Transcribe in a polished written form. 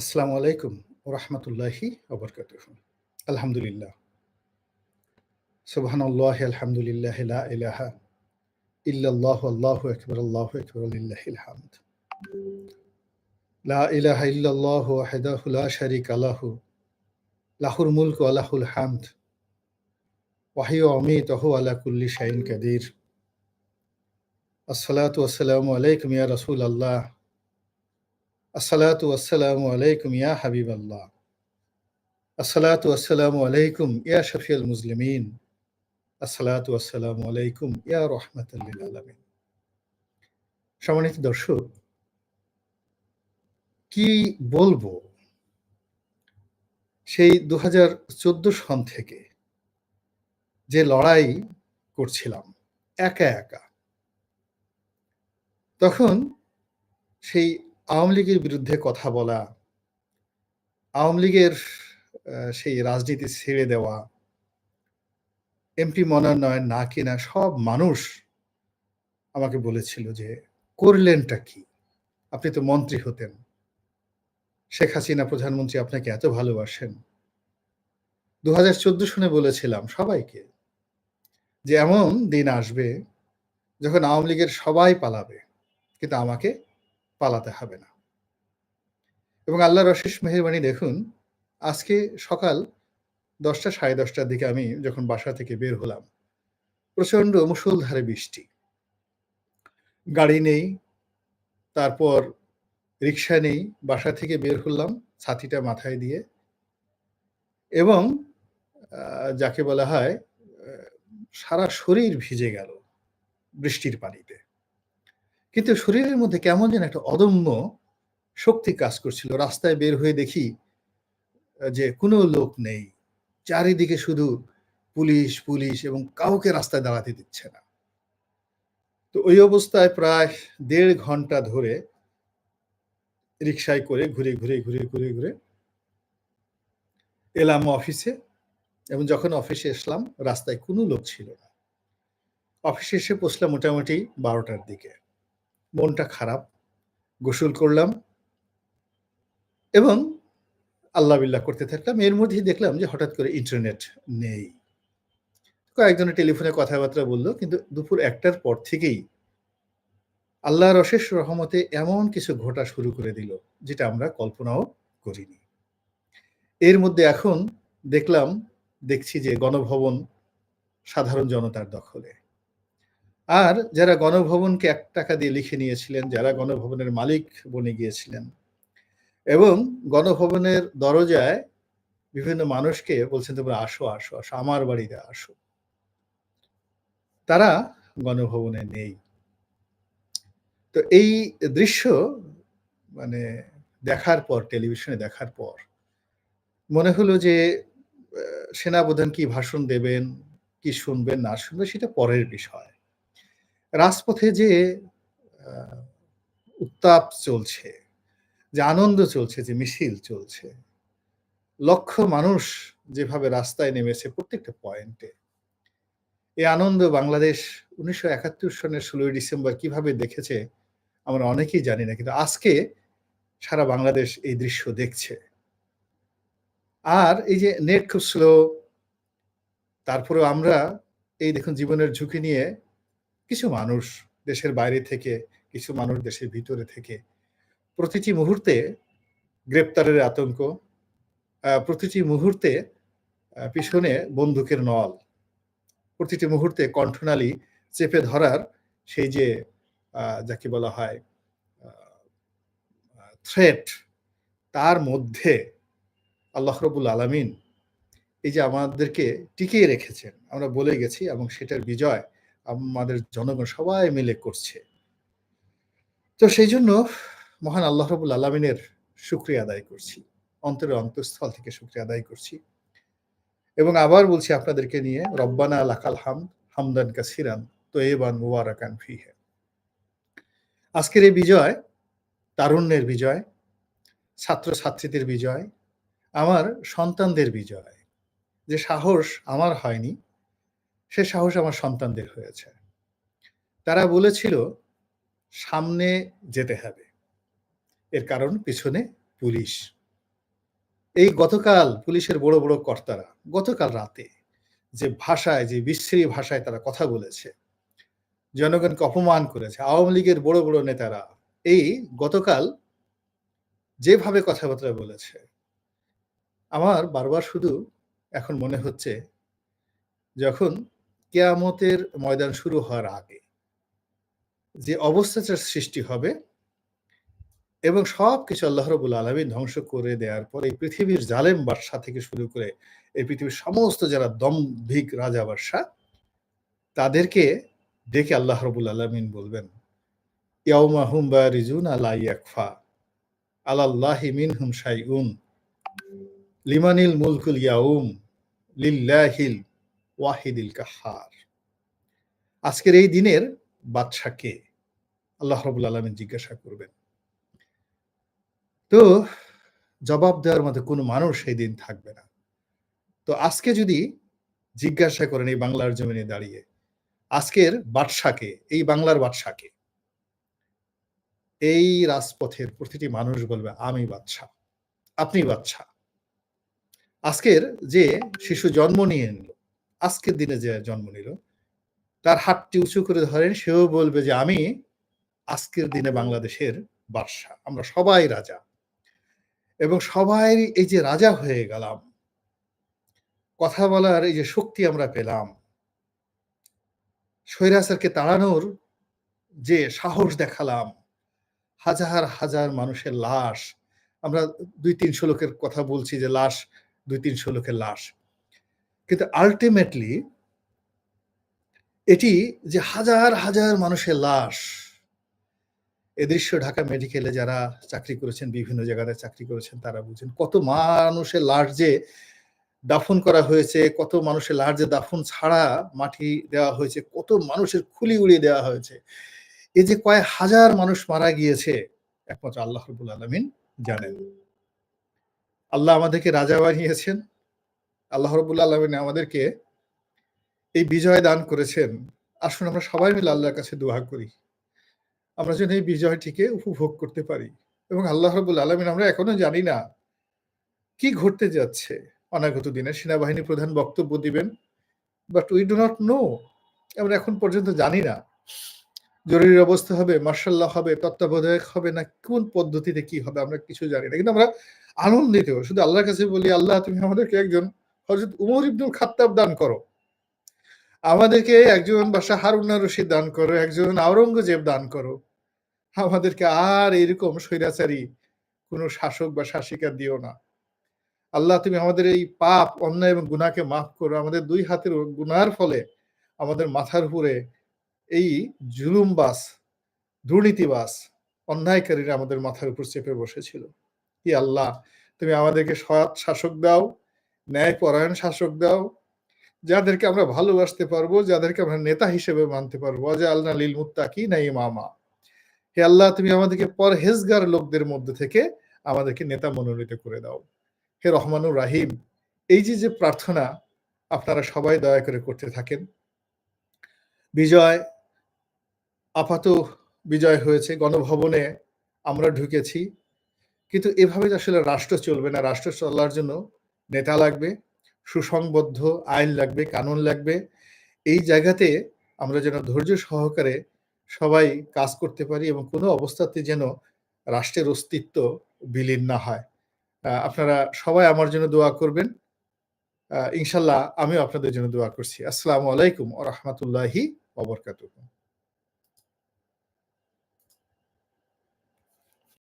আসসালামু আলাইকুম ওয়া রাহমাতুল্লাহি ওয়া বারাকাতুহু। আলহামদুলিল্লাহ। সুবহানাল্লাহি আলহামদুলিল্লাহি লা ইলাহা ইল্লাল্লাহু আল্লাহু আকবার, আল্লাহু আকবার লিল্লাহিল হামদ। লা ইলাহা ইল্লাল্লাহু ওয়াহদাহু লা শারীকা লাহু, লাহুল মুলকু ওয়া লাহুল হামদ, ওয়া হুয়া ইউমীতু আলা কুল্লি শাইইন কাদির। আসসালাতু ওয়াসসালামু আলাইকুম ইয়া রাসূলাল্লাহ। আসসালাতু ওয়াসসালামু আলাইকুম ইয়া হাবিবাল্লাহ। আসসালাতু ওয়াসসালামু আলাইকুম ইয়া শাফিউল মুজলিমিন। আসসালাতু ওয়াসসালামু আলাইকুম ইয়া রাহমাতাল লিল আলামিন। সম্মানিত দর্শক, কি বলবো? সেই ২০১৪ সন থেকে যে লড়াই করছিলাম একা। তখন সেই আওয়ামী লীগের বিরুদ্ধে কথা বলা, আওয়ামী লীগের সেই রাজনীতি ছেড়ে দেওয়া, এমপি মনোনয়ন না কেনা সব মানুষ আমাকে বলেছিল যে, "করলেনটা কি? আপনি তো মন্ত্রী হতেন। শেখ হাসিনা প্রধানমন্ত্রী আপনাকে এত ভালোবাসেন।" ২০১৪ সনে বলেছিলাম সবাইকে যে, এমন দিন আসবে যখন আওয়ামী লীগের সবাই পালাবে, কিন্তু আমাকে পালাতে হবে না। এবং আল্লাহর অশেষ মেহেরবানি দেখুন, আজকে সকাল ১০টা ১০:৩০ দিকে আমি যখন বাসা থেকে বের হলাম, প্রচণ্ড মুষলধারে বৃষ্টি। গাড়ি নেই, তারপর রিক্সা নেই, বাসা থেকে বের হলাম ছাতিটা মাথায় দিয়ে এবং যাকে বলা হয় সারা শরীর ভিজে গেল বৃষ্টির পানিতে। কিন্তু শরীরের মধ্যে কেমন যেন একটা অদম্য শক্তি কাজ করছিল। রাস্তায় বের হয়ে দেখি যে কোনো লোক নেই। চারিদিকে শুধু পুলিশ এবং কাউকে রাস্তায় দাঁড়াতে দিচ্ছে না। তো ওই অবস্থায় প্রায় ১.৫ ঘন্টা ধরে রিক্সায় করে ঘুরে এলাম অফিসে এবং যখন অফিসে আসলাম রাস্তায় কোনো লোক ছিল না। অফিসে এসে পৌঁছলাম মোটামুটি ১২টার দিকে। মনটা খারাপ। গোসল করলাম এবং আল্লাহ বিল্লাহ করতে থাকলাম। এর মধ্যেই দেখলাম যে হঠাৎ করে ইন্টারনেট নেই। কয়েকজনের টেলিফোনে কথাবার্তা বলল, কিন্তু দুপুর ১টার পর থেকেই আল্লাহর অশেষ রহমতে এমন কিছু ঘটা শুরু করে দিল, যেটা আমরা কল্পনাও করিনি। এর মধ্যে এখন দেখছি যে গণভবন সাধারণ জনতার দখলে। আর যারা গণভবনকে ৳১ দিয়ে লিখে নিয়েছিলেন, যারা গণভবনের মালিক বনে গিয়েছিলেন এবং গণভবনের দরজায় বিভিন্ন মানুষকে বলছেন, "তোমরা আসো, আমার বাড়িতে আসো।" তারা গণভবনে নেই। তো এই দৃশ্য মানে দেখার পর, টেলিভিশনে দেখার পর মনে হলো যে সেনাপ্রধান কি ভাষণ দেবেন, কি শুনবেন না শুনবেন সেটা পরের বিষয়। রাজপথে যে আ উত্তাপ চলছে, যে আনন্দ চলছে, যে মিছিল চলছে, লক্ষ মানুষ যেভাবে রাস্তায় নেমেছে প্রত্যেকটা পয়েন্টে। এই আনন্দ বাংলাদেশ ১৯৭১ সনের ১৬ই ডিসেম্বর কিভাবে দেখেছে আমরা অনেকেই জানি না। কিন্তু আজকে সারা বাংলাদেশ এই দৃশ্য দেখছে। আর এই যে নেট খুব স্লো, তারপরেও আমরা এই দেখুন জীবনের ঝুঁকি নিয়ে কিছু মানুষ দেশের বাইরে থেকে, কিছু মানুষ দেশের ভিতরে থেকে প্রতিটি মুহূর্তে গ্রেপ্তারের আতঙ্ক, প্রতিটি মুহূর্তে পিছনে বন্দুকের নল, প্রতিটি মুহূর্তে কণ্ঠনালী চেপে ধরার সেই যে যাকে বলা হয় আ আ থ্রেট, তার মধ্যে আল্লাহ রাব্বুল আলামিন এই যে আমাদেরকে টিকিয়ে রেখেছেন, আমরা বলে গেছি এবং সেটার বিজয় আমাদের জনগণ সবাই মিলে করছে। তো সেইজন্য মহান আল্লাহ রাব্বুল আলামিনের শুকরিয়া আদায় করছি। অন্তরের অন্তঃস্থল থেকে শুকরিয়া আদায় করছি। এবং আবার বলছি আপনাদেরকে নিয়ে, রব্বানা লাকাল হামদ হামদান কাসিরান তয়্যিবান মুবারাকান ফিহি। আজকের এই বিজয় তারুণ্যের বিজয়, ছাত্র-ছাত্রীদের বিজয়, আমার সন্তানদের বিজয়। যে সাহস আমার হয়নি, সে সাহস আমার সন্তানদের হয়েছে। তারা বলেছিল, "সামনে যেতে হবে।" এর কারণ পিছনে পুলিশ। এই গতকাল পুলিশের বড়, বড় কর্তারা গতকাল রাতে যে ভাষায়, যে বিশ্রী ভাষায় তারা কথা বলেছে, জনগণকে অপমান করেছে, আওয়ামী লীগের বড়, বড় নেতারা এই গতকাল যেভাবে কথাবার্তা বলেছে, আমার বারবার শুধু এখন মনে হচ্ছে যখন কিয়ামতের ময়দান শুরু হওয়ার আগে যে অবস্থাটার সৃষ্টি হবে এবং সবকিছু আল্লাহ রাব্বুল আলামিন ধ্বংস করে দেওয়ার পর এই পৃথিবীর জালেম বাদশা থেকে শুরু করে এই পৃথিবীর সমস্ত যারা দম্ভিক রাজা বাদশা তাদেরকে ডেকে আল্লাহ রাব্বুল আলামিন বলবেন, ইয়াউমা হুম বারিজুনা লা ইয়াখফা আলাল্লাহি মিনহুম শাইউন লিমানিল মুলকুল ইয়াউম লিল্লাহিল ওয়াহিদিল কাহ্হার। আজকের এই দিনের বাদশা কে? আল্লাহ রাব্বুল আলামিন জিজ্ঞাসা করবেন। তো জবাব দেওয়ার মতো কোনো মানুষ সেই দিন থাকবে না। তো আজকে যদি জিজ্ঞাসা করেন এই বাংলার জমিনে দাঁড়িয়ে, আজকের বাদশাকে, এই বাংলার বাদশাকে, এই রাজপথের প্রতিটি মানুষ বলবে, "আমি বাদশা, আপনি বাদশা।" আজকের যে শিশু জন্ম নিয়ে নিল, আজকের দিনে যে জন্ম নিল, তার হাতটি উঁচু করে ধরেন, সেও বলবে যে, "আমি আজকের দিনে বাংলাদেশের বাদশা। আমরা সবাই রাজা।" এবং সবাই এই যে রাজা হয়ে গেলাম, কথা বলার এই যে শক্তি আমরা পেলাম, স্বৈরাচারকে তাড়ানোর যে সাহস দেখালাম, হাজার, হাজার মানুষের লাশ, আমরা ২-৩০০ লোকের কথা বলছি যে লাশ, ২-৩০০ লোকের লাশ। কিন্তু আল্টিমেটলি এটি যে হাজার, হাজার মানুষের লাশ, এ দৃশ্য ঢাকা মেডিকেলে যারা চাকরি করেছেন, বিভিন্ন জায়গাতে চাকরি করেছেন তারা বুঝেন। কত মানুষের লাশ যে দাফন করা হয়েছে, কত মানুষের লাশ যে দাফন ছাড়া মাটি দেওয়া হয়েছে, কত মানুষের খুলি উড়িয়ে দেওয়া হয়েছে। এই যে কয়েক হাজার মানুষ মারা গিয়েছে, একমাত্র আল্লাহ রাব্বুল আলামিন জানেন। আল্লাহ আমাদেরকে রাজা বানিয়েছেন। আল্লাহ রাব্বুল আলামিন আমাদেরকে এই বিজয় দান করেছেন। আসুন আমরা সবাই মিলে আল্লাহর কাছে দোয়া করি। আমরা যেন এই বিজয়টিকে উপভোগ করতে পারি। এবং আল্লাহ রাব্বুল আলামিন, আমরা এখনো জানি না কি ঘটতে যাচ্ছে অনাগত দিনে। সেনাবাহিনী প্রধান বক্তব্য দিবেন। But we do not know. আমরা এখন পর্যন্ত জানি না। জরুরি অবস্থা হবে, মার্শাল ল হবে, তত্ত্বাবধায়ক হবে, না কোন পদ্ধতিতে কি হবে আমরা কিছু জানি না। কিন্তু আমরা আনন্দিত। শুধু আল্লাহর কাছে বলি, "আল্লাহ তুমি আমাদেরকে একজন হযরত উমর ইবনুল খাত্তাব দান করো। আমাদেরকে একজন বাদশা হারুন আর রশিদ দান করো, একজন আওরঙ্গজেব দান করো। আমাদেরকে আর এরকম স্বৈরাচারী কোন শাসক বা শাসিকা দিও না। আল্লাহ তুমি আমাদের এই পাপ, অন্যায় এবং গুনাহকে মাফ করো। আমাদের ২ হাতের গুনার ফলে আমাদের মাথার উপরে এই জুলুমবাজ, দুর্নীতিবাজ, অন্যায়কারীরা আমাদের মাথার উপর চেপে বসেছিল। হে আল্লাহ, তুমি আমাদেরকে সৎ শাসক দাও, ন্যায়পরায়ণ শাসক দাও, যাদেরকে আমরা ভালোবাসতে পারবো, যাদেরকে আমরা নেতা হিসেবে মানতে পারবো। ওয়াজআলনা লিল মুত্তাকিনা ইমামা। হে আল্লাহ, তুমি আমাদেরকে পরহেজগার লোকদের মধ্য থেকে আমাদেরকে নেতা মনোনীত করে দাও। হে রহমানুর রাহিম, এই যে প্রার্থনা আপনারা সবাই দয়া করে করতে থাকেন। বিজয় আপাত বিজয় হয়েছে, গণভবনে আমরা ঢুকেছি। কিন্তু এভাবে যে আসলে রাষ্ট্র চলবে না। রাষ্ট্র চলার জন্য নেতা লাগবে, সুসংবদ্ধ আইন লাগবে, কানুন লাগবে। এই জায়গাতে আমরা যেন ধৈর্য সহকারে সবাই কাজ করতে পারি এবং কোনো অবস্থাতে যেন রাষ্ট্রের অস্তিত্ব বিলীন না হয়। আপনারা সবাই আমার জন্য দোয়া করবেন। ইনশাআল্লাহ আমিও আপনাদের জন্য দোয়া করছি। আসসালামু আলাইকুম ওয়া রাহমাতুল্লাহি ওয়া বারাকাতুহু।